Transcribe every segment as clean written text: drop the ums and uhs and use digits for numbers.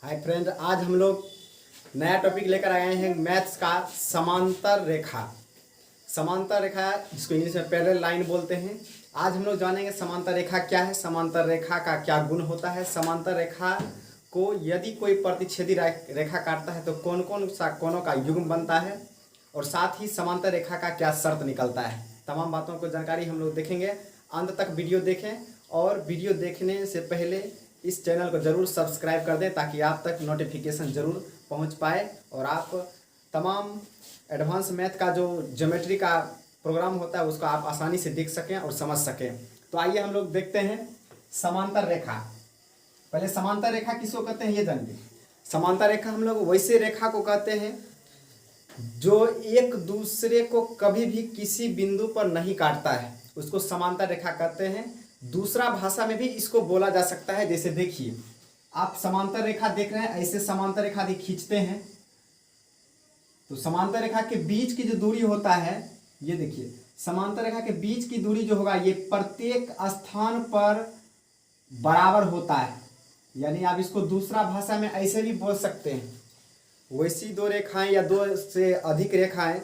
Hi friend, आज हम लोग नया टॉपिक लेकर आए हैं मैथ्स का समांतर रेखा। समांतर रेखा जिसको इंग्लिश में पैरेलल लाइन बोलते हैं। आज हम लोग जानेंगे समांतर रेखा क्या है, समांतर रेखा का क्या गुण होता है, समांतर रेखा को यदि कोई प्रतिच्छेदी रेखा काटता है तो कौन कौन सा कोणों का युग्म बनता है, और साथ ही समांतर रेखा का क्या शर्त निकलता है। तमाम बातों को जानकारी हम लोग देखेंगे। अंत तक वीडियो देखें और वीडियो देखने से पहले इस चैनल को ज़रूर सब्सक्राइब कर दें ताकि आप तक नोटिफिकेशन ज़रूर पहुंच पाए और आप तमाम एडवांस मैथ का जो ज्योमेट्री का प्रोग्राम होता है उसको आप आसानी से देख सकें और समझ सकें। तो आइए हम लोग देखते हैं समांतर रेखा। पहले समांतर रेखा किसको कहते हैं ये जानिए। समांतर रेखा हम लोग वैसे रेखा को कहते हैं जो एक दूसरे को कभी भी किसी बिंदु पर नहीं काटता है, उसको समांतर रेखा कहते हैं। दूसरा भाषा में भी इसको बोला जा सकता है। जैसे देखिए, आप समांतर रेखा देख रहे हैं, ऐसे समांतर रेखा यदि खींचते हैं तो समांतर रेखा के बीच की जो दूरी होता है, ये देखिए, समांतर रेखा के बीच की दूरी जो होगा ये प्रत्येक स्थान पर बराबर होता है। यानी आप इसको दूसरा भाषा में ऐसे भी बोल सकते हैं, वैसी दो रेखाएं या दो से अधिक रेखाएं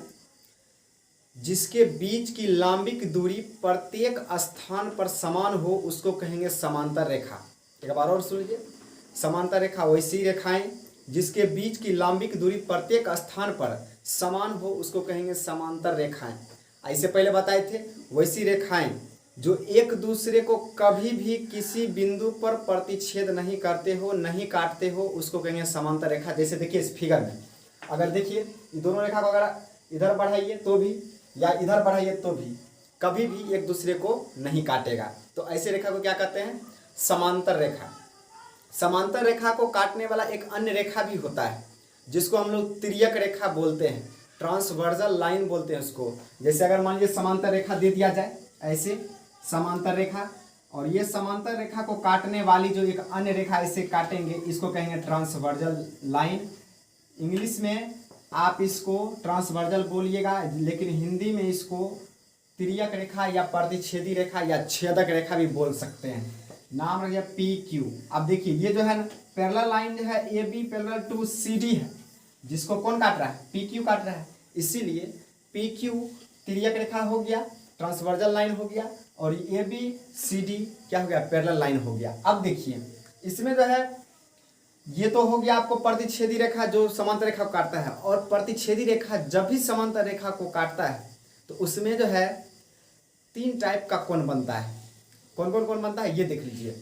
जिसके बीच की लंबिक दूरी प्रत्येक स्थान पर समान हो उसको कहेंगे समांतर रेखा। एक बार और सुन लीजिए, समांतर रेखा वैसी रेखाएं जिसके बीच की लंबिक दूरी प्रत्येक स्थान पर समान हो उसको कहेंगे समांतर रेखाएं। ऐसे पहले बताए थे, वैसी रेखाएं जो एक दूसरे को कभी भी किसी बिंदु पर प्रतिच्छेद नहीं करते हो, नहीं काटते हो, उसको कहेंगे समांतर रेखा। जैसे देखिए इस फिगर में, अगर देखिए दोनों रेखा को अगर इधर बढ़ाइए तो भी या इधर बढ़ाइए तो भी कभी भी एक दूसरे को नहीं काटेगा। तो ऐसे रेखा को क्या कहते हैं? समांतर रेखा। समांतर रेखा को काटने वाला एक अन्य रेखा भी होता है जिसको हम लोग तिर्यक रेखा बोलते हैं, ट्रांसवर्जल लाइन बोलते हैं उसको। जैसे अगर मान लीजिए समांतर रेखा दे दिया जाए, ऐसे समांतर रेखा, और ये समांतर रेखा को काटने वाली जो एक अन्य रेखा इसे काटेंगे, इसको कहेंगे ट्रांसवर्जल लाइन। इंग्लिश में आप इसको ट्रांसवर्जल बोलिएगा, लेकिन हिंदी में इसको तिर्यक रेखा या प्रतिच्छेदी रेखा या छेदक रेखा भी बोल सकते हैं। नाम रखिए PQ। अब देखिए ये जो है ना पैरेलल लाइन जो है AB पैरेलल टू CD है, जिसको कौन काट रहा है? PQ काट रहा है। इसीलिए PQ तिर्यक रेखा हो गया, ट्रांसवर्जल लाइन हो गया, और ABCD क्या हो गया? पैरेलल लाइन हो गया। अब देखिए इसमें जो है ये तो हो गया आपको प्रतिच्छेदी रेखा जो समांतर रेखा को काटता है, और प्रतिच्छेदी रेखा जब भी समांतर रेखा को काटता है तो उसमें जो है तीन टाइप का कोण बनता है। कौन कौन कोण बनता है ये देख लीजिए।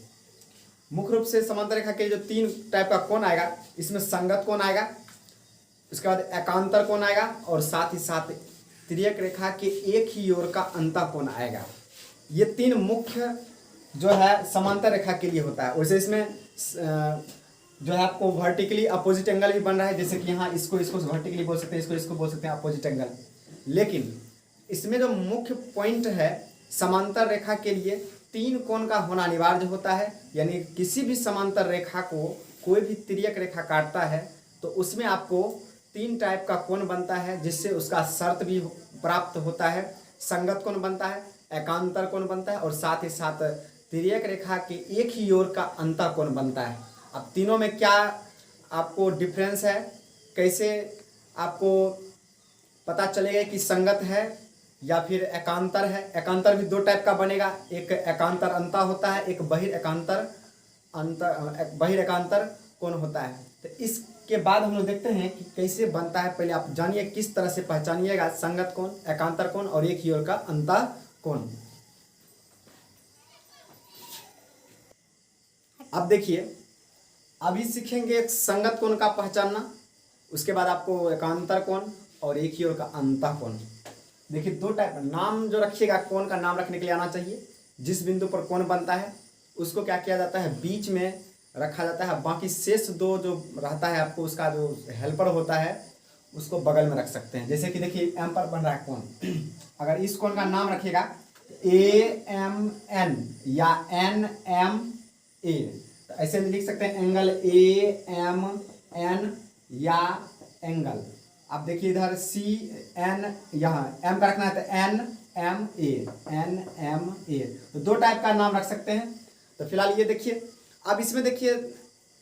मुख्य रूप से समांतर रेखा के जो तीन टाइप का कोण आएगा, इसमें संगत कोण आएगा, उसके बाद एकांतर कोण आएगा, और साथ ही साथ तिर्यक रेखा के एक ही ओर का अंतः कोण आएगा। ये तीन मुख्य जो है समांतर रेखा के लिए होता है। वैसे इसमें जो है आपको वर्टिकली अपोजिट एंगल भी बन रहा है, जैसे कि यहाँ इसको वर्टिकली बोल सकते हैं, इसको बोल सकते हैं अपोजिट एंगल। लेकिन इसमें जो मुख्य पॉइंट है, समांतर रेखा के लिए तीन कोण का होना अनिवार्य होता है। यानी किसी भी समांतर रेखा को कोई भी तिर्यक रेखा काटता है तो उसमें आपको तीन टाइप का कोण बनता है, जिससे उसका शर्त भी प्राप्त होता है। संगत कोण बनता है, एकांतर कोण बनता है, और साथ ही साथ तिर्यक रेखा के एक ही ओर का अंतः कोण बनता है। अब तीनों में क्या आपको डिफरेंस है, कैसे आपको पता चलेगा कि संगत है या फिर एकांतर है? एकांतर भी दो टाइप का बनेगा, एक एकांतर अंतः होता है, एक बहिर एकांतर कोण होता है। तो इसके बाद हम लोग देखते हैं कि कैसे बनता है। पहले आप जानिए किस तरह से पहचानिएगा संगत कोण, एकांतर कोण और एक ही ओर का अंतः कोण। अब देखिए, अभी सीखेंगे संगत कोण का पहचानना, उसके बाद आपको एकांतर कोण और एक ही ओर का अंतः कोण। देखिए दो टाइप नाम जो रखिएगा, कोण का नाम रखने के लिए आना चाहिए। जिस बिंदु पर कोण बनता है उसको क्या किया जाता है? बीच में रखा जाता है। बाकी शेष दो जो रहता है आपको उसका जो हेल्पर होता है उसको बगल में रख सकते हैं। जैसे कि देखिए M पर बन रहा है कोण, अगर इस कोण का नाम रखिएगा AMN या NMA, तो ऐसे लिख सकते हैं एंगल AMN या एंगल। अब देखिए इधर CN, यहाँ M का रखना है तो NMA। तो दो टाइप का नाम रख सकते हैं। तो फिलहाल ये देखिए, अब इसमें देखिए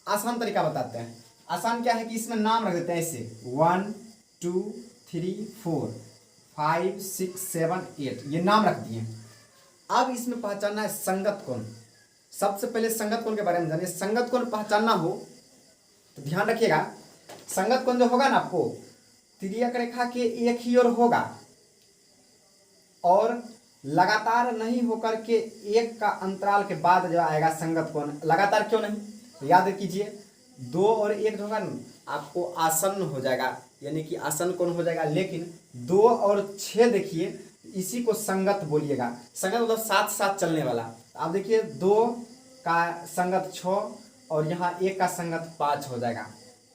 आसान तरीका बताते हैं। आसान क्या है कि इसमें नाम रख देते हैं ऐसे 1 2 3 4 5 6 7 8 ये नाम रख दिए। अब इसमें पहचानना है संगत कोण। सबसे पहले संगत कोण के बारे में जानिए। संगत कोण पहचानना हो तो ध्यान रखिएगा, संगत कोण जो होगा ना आपको तिर्यक रेखा के एक ही ओर होगा और लगातार नहीं होकर के एक का अंतराल के बाद जो आएगा संगत कोण। लगातार क्यों नहीं, याद कीजिए 2 और 1 जो होगा ना आपको आसन्न हो जाएगा, यानी कि आसन्न कोण हो जाएगा। लेकिन 2 और 6 देखिए इसी को संगत बोलिएगा। संगत मतलब साथ साथ चलने वाला। आप देखिए 2 का संगत 6 और यहाँ 1 का संगत 5 हो जाएगा,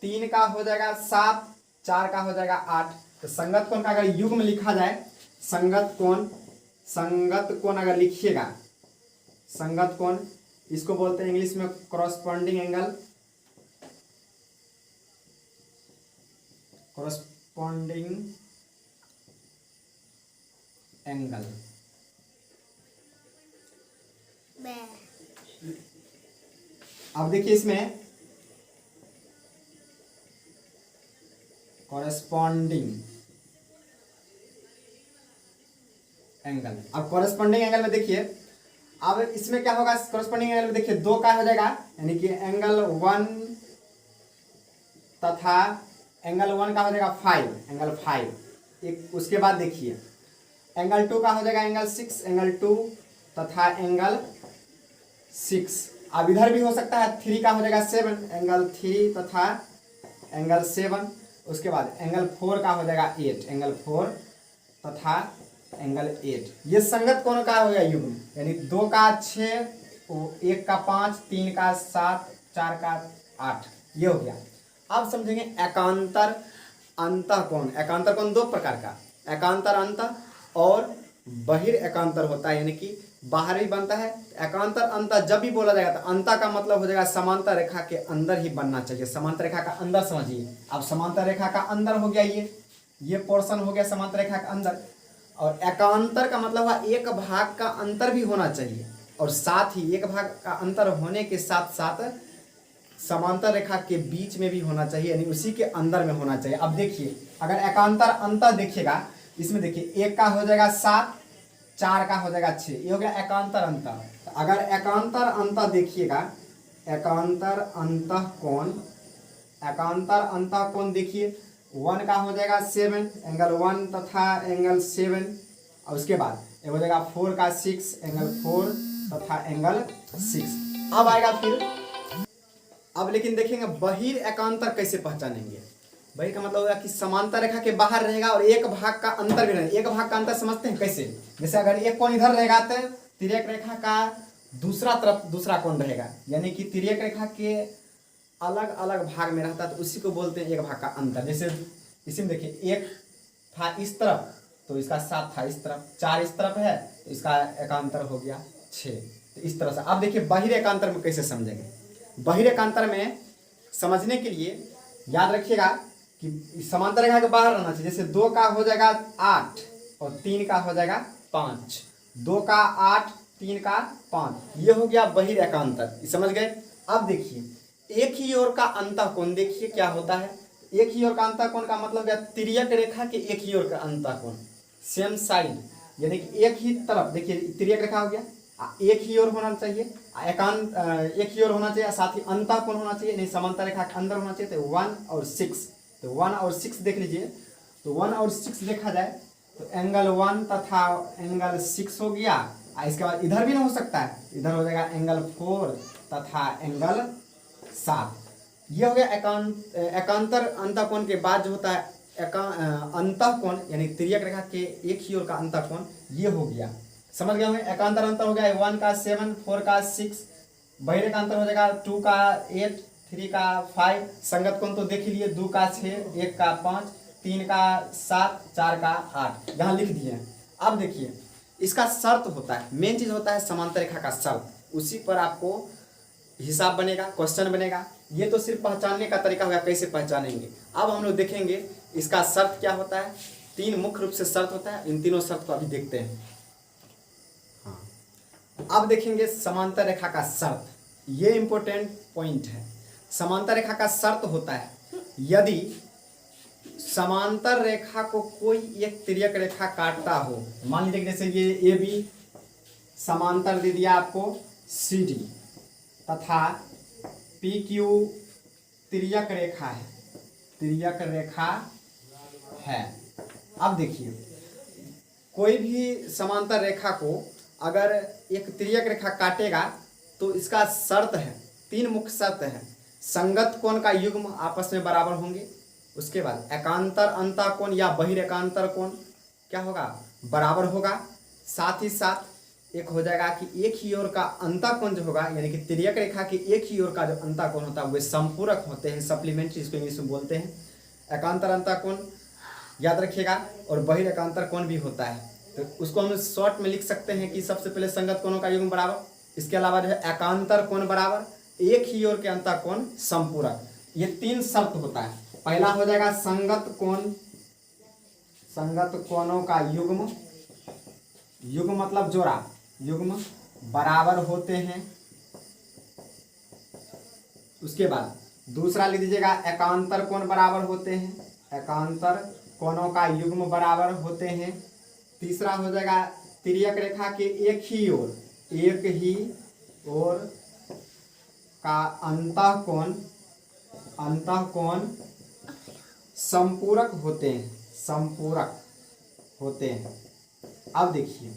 3 का हो जाएगा 7, 4 का हो जाएगा 8। तो संगत कोण का अगर युग्म लिखा जाए, संगत कोण अगर लिखिएगा, संगत कोण इसको बोलते हैं इंग्लिश में कॉरस्पॉन्डिंग एंगल। कॉरस्पॉन्डिंग एंगल अब देखिए इसमें कॉरस्पॉन्डिंग एंगल। अब कॉरस्पॉन्डिंग एंगल में देखिए, अब इसमें क्या होगा, कॉरस्पॉन्डिंग एंगल में देखिए 2 का हो जाएगा, यानी कि एंगल 1 तथा एंगल 1 का हो जाएगा 5, एंगल 5। एक उसके बाद देखिए एंगल 2 का हो जाएगा एंगल 6, एंगल 2 तथा एंगल 6। अब इधर भी हो सकता है 3 का हो जाएगा 7, एंगल 3 तथा एंगल 7। उसके बाद एंगल 4 का हो जाएगा 8, एंगल 4 तथा एंगल 8। ये संगत कोण का हो गया युग्म, यानी 2 का 6, 1 का 5, 3 का 7, 4 का 8, ये हो गया। अब समझेंगे एकांतर अंतः कोण। एकांतर कोण 2 प्रकार का, एकांतर अंतः और बहिर एकांतर होता है, यानी कि बाहर भी बनता है। एकांतर अंतः जब भी बोला जाएगा तो अंतः का मतलब हो जाएगा समांतर रेखा के अंदर ही बनना चाहिए। समांतर रेखा का अंदर समझिए। अब समांतर रेखा का अंदर हो गया, ये पोर्शन हो गया समांतर रेखा का अंदर। और एकांतर का मतलब हुआ एक भाग का अंतर भी होना चाहिए, और साथ ही एक भाग का अंतर होने के साथ साथ समांतर रेखा के बीच में भी होना चाहिए, यानी उसी के अंदर में होना चाहिए। अब देखिए अगर एकांतर अंतर देखिएगा, इसमें देखिए 1 का हो जाएगा 7, 4 का हो जाएगा 6, ये हो गया एकांतर अंतर। तो अगर एकांतर अंतर देखिएगा, एकांतर अंतः कोण देखिए 1 का हो जाएगा 7, एंगल 1 तथा एंगल 7। और उसके बाद ये हो जाएगा 4 का 6, एंगल 4 तथा एंगल 6। अब आएगा फिर, अब लेकिन देखेंगे बहिर एकांतर कैसे पहचानेंगे। बहिर का मतलब होगा कि समांतर रेखा के बाहर रहेगा और एक भाग का अंतर भी रहेगा। एक भाग का अंतर समझते हैं कैसे, जैसे अगर एक कोण इधर रहेगा तो तिर्यक रेखा का दूसरा तरफ दूसरा कोण रहेगा, यानी कि तिर्यक रेखा के अलग अलग भाग में रहता है, तो उसी को बोलते हैं एक भाग का अंतर। जैसे इसी में देखिए 1 था इस तरफ तो इसका 7 था इस तरफ, 4 इस तरफ है तो इसका एकांतर हो गया 6। तो इस तरह से अब देखिए बहिर एकांतर में कैसे समझेंगे। बहिर एकांतर में समझने के लिए याद रखिएगा कि समांतर रेखा के बाहर रहना चाहिए। जैसे 2 का हो जाएगा 8 और 3 का हो जाएगा 5, 2 का 8, 3 का 5, ये हो गया बहिर एकांतर। समझ गए। अब देखिए एक ही ओर का अंतः कोण देखिए क्या होता है। एक ही ओर का अंतः कोण का मतलब है तिर्यक रेखा के एक ही ओर का अंतः कोण, सेम साइड, यानी कि एक ही तरफ। देखिए तिर्यक रेखा हो गया, एक ही ओर होना चाहिए, एक ही ओर होना चाहिए, साथ ही अंतः कोण होना चाहिए, नहीं समांतर रेखा के अंदर होना चाहिए। तो 1 और 6, तो 1 और 6 देख लीजिए। तो 1 और 6 देखा जाए तो एंगल 1 तथा एंगल 6 हो गया। इसके बाद इधर भी ना हो सकता है, इधर हो जाएगा एंगल 4 तथा एंगल 7। ये हो गया एकांतर अंतः कोण के बाद जो होता है अंतः कोण, यानी तिर्यक रेखा के एक ही ओर का अंतः कोण, ये हो गया। समझ गए होंगे। एकांतर अंतर हो गया 1 का 7, 4 का 6, बहिर एकांतर हो जाएगा 2 का 8, 3 का 5। संगत कोण तो देख लिए 2 का 6, 1 का 5, 3 का 7, 4 का 8, यहाँ लिख दिए। अब देखिए इसका शर्त होता है, मेन चीज होता है समांतर रेखा का शर्त, उसी पर आपको हिसाब बनेगा, क्वेश्चन बनेगा। ये तो सिर्फ पहचानने का तरीका होगा कैसे पहचानेंगे। अब हम लोग देखेंगे इसका शर्त क्या होता है। 3 मुख्य रूप से शर्त होता है, इन तीनों शर्त को अभी देखते हैं। हाँ अब देखेंगे समांतर रेखा का शर्त, ये इंपॉर्टेंट पॉइंट है। समांतर रेखा का शर्त होता है यदि समांतर रेखा को कोई एक तिर्यक रेखा काटता हो। मान लीजिए जैसे ये ए बी समांतर दे दिया आपको सी डी तथा पी क्यू तिर्यक रेखा है, तिर्यक रेखा है। अब देखिए कोई भी समांतर रेखा को अगर एक तिर्यक रेखा काटेगा तो इसका शर्त है, 3 मुख्य शर्त है। संगत कोण का युग्म आपस में बराबर होंगे, उसके बाद एकांतर अंतःकोण या बहिरेकांतर कोण क्या होगा, बराबर होगा। साथ ही साथ एक हो जाएगा कि एक ही ओर का अंतःकोण जो होगा, यानी कि तिर्यक रेखा के एक ही ओर का जो अंतःकोण होता है वे संपूरक होते हैं, सप्लीमेंट्री इसको इंग्लिश में बोलते हैं। एकांतर अंतःकोण याद रखिएगा, और बहिरेकांतर कोण भी होता है। तो उसको हम शॉर्ट में लिख सकते हैं कि सबसे पहले संगत कोणों का युग्म बराबर, इसके अलावा जो है एकांतर कोण बराबर, एक ही ओर के अंतःकोण संपूरक। ये 3 शर्त होता है। पहला हो जाएगा संगत कोण, संगत कोणों का युग्म, युग्म मतलब जोड़ा, युग्म बराबर होते हैं। उसके बाद दूसरा लिख दीजिएगा एकांतर कोण बराबर होते हैं, एकांतर कोणों का युग्म बराबर होते हैं। तीसरा हो जाएगा तिर्यक रेखा के एक ही ओर, एक ही ओर का अंतःकोण, अंतःकोण संपूरक होते हैं, संपूरक होते हैं। अब देखिए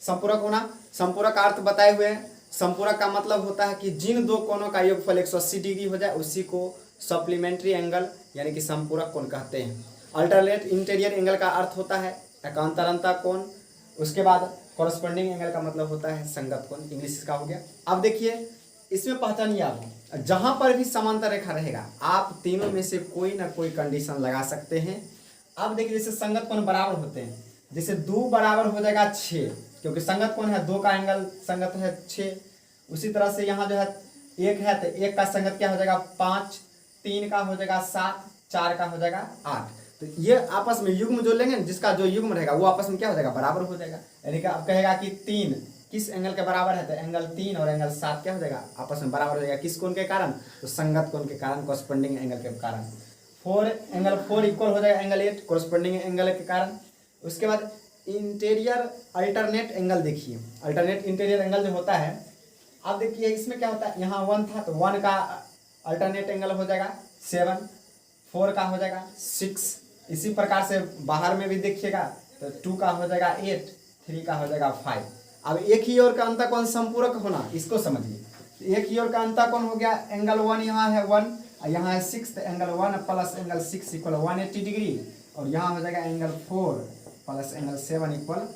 संपूरक होना, संपूरक अर्थ बताए हुए हैं। संपूरक का मतलब होता है कि जिन दो कोणों का योगफल 180 डिग्री हो जाए उसी को सप्लीमेंट्री एंगल यानी कि संपूरक कोण कहते हैं। अल्टरनेट इंटीरियर एंगल का अर्थ होता है एकांतर अंतःकोण। उसके बाद कॉरस्पॉन्डिंग एंगल का मतलब होता है संगत कोण, इंग्लिश का हो गया। अब देखिए इसमें पहचानिए आप, जहां पर भी समांतर रेखा रहेगा आप तीनों में से कोई ना कोई कंडीशन लगा सकते हैं। अब देखिए जैसे संगत कोण बराबर होते हैं, जैसे 2 बराबर हो जाएगा 6, क्योंकि संगत कोण है 2 का एंगल संगत है 6। उसी तरह से यहाँ जो है 1 है तो 1 का संगत क्या हो जाएगा 5, 3 का हो जाएगा 7, 4 का हो जाएगा 8। तो ये आपस में युग्म जो लेंगे, जिसका जो युग्म रहेगा वो आपस में क्या हो जाएगा, बराबर हो जाएगा। यानी कि आप कहेगा कि 3 किस एंगल के बराबर है, तो एंगल 3 और एंगल 7 क्या हो जाएगा, आपस में बराबर हो जाएगा। किस कोण के कारण, तो संगत कोण के कारण, कॉरस्पॉन्डिंग एंगल के कारण। 4 एंगल 4 इक्वल हो जाएगा एंगल 8 कॉरस्पॉन्डिंग एंगल के कारण। उसके बाद इंटीरियर अल्टरनेट एंगल देखिए, अल्टरनेट इंटीरियर एंगल जो होता है, अब देखिए इसमें क्या होता है, यहाँ 1 था तो 1 का अल्टरनेट एंगल हो जाएगा 7, 4 का हो जाएगा 6। इसी प्रकार से बाहर में भी देखिएगा तो 2 का हो जाएगा 8, 3 का हो जाएगा 5। अब एक ही ओर का अंतःकोण संपूरक होना, इसको समझिए। एक ही ओर का अंतःकोण हो गया एंगल 1, यहाँ है 1, यहाँ है 6, तो angle 1 plus angle 6 equal 180 degree, और यहाँ हो जाएगा angle 4 plus angle 7 equal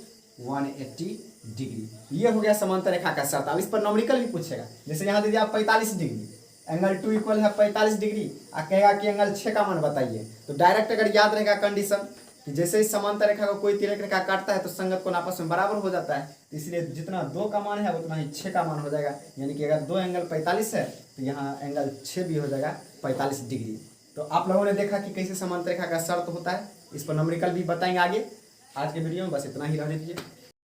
180 degree. ये हो गया समांतर रेखा का शर्त। अब इस पर नॉमेरिकल भी पूछेगा, जैसे यहाँ दे दिया 45 डिग्री, एंगल 2 इक्वल है 45 डिग्री, और कहेगा कि एंगल 6 का मान बताइए। तो डायरेक्ट अगर याद रहेगा कंडीशन कि जैसे ही समांतर रेखा को कोई तिर्यक रेखा काटता है तो संगत कोण आपस में बराबर हो जाता है, तो इसलिए जितना 2 का मान है उतना ही 6 का मान हो जाएगा। यानी कि अगर 2 एंगल 45 है तो यहाँ एंगल 6 भी हो जाएगा 45 डिग्री। तो आप लोगों ने देखा कि कैसे समांतर रेखा का शर्त होता है, इस पर नॉमेरिकल भी बताएंगे आगे। आज के वीडियो में बस इतना ही रहने दीजिए।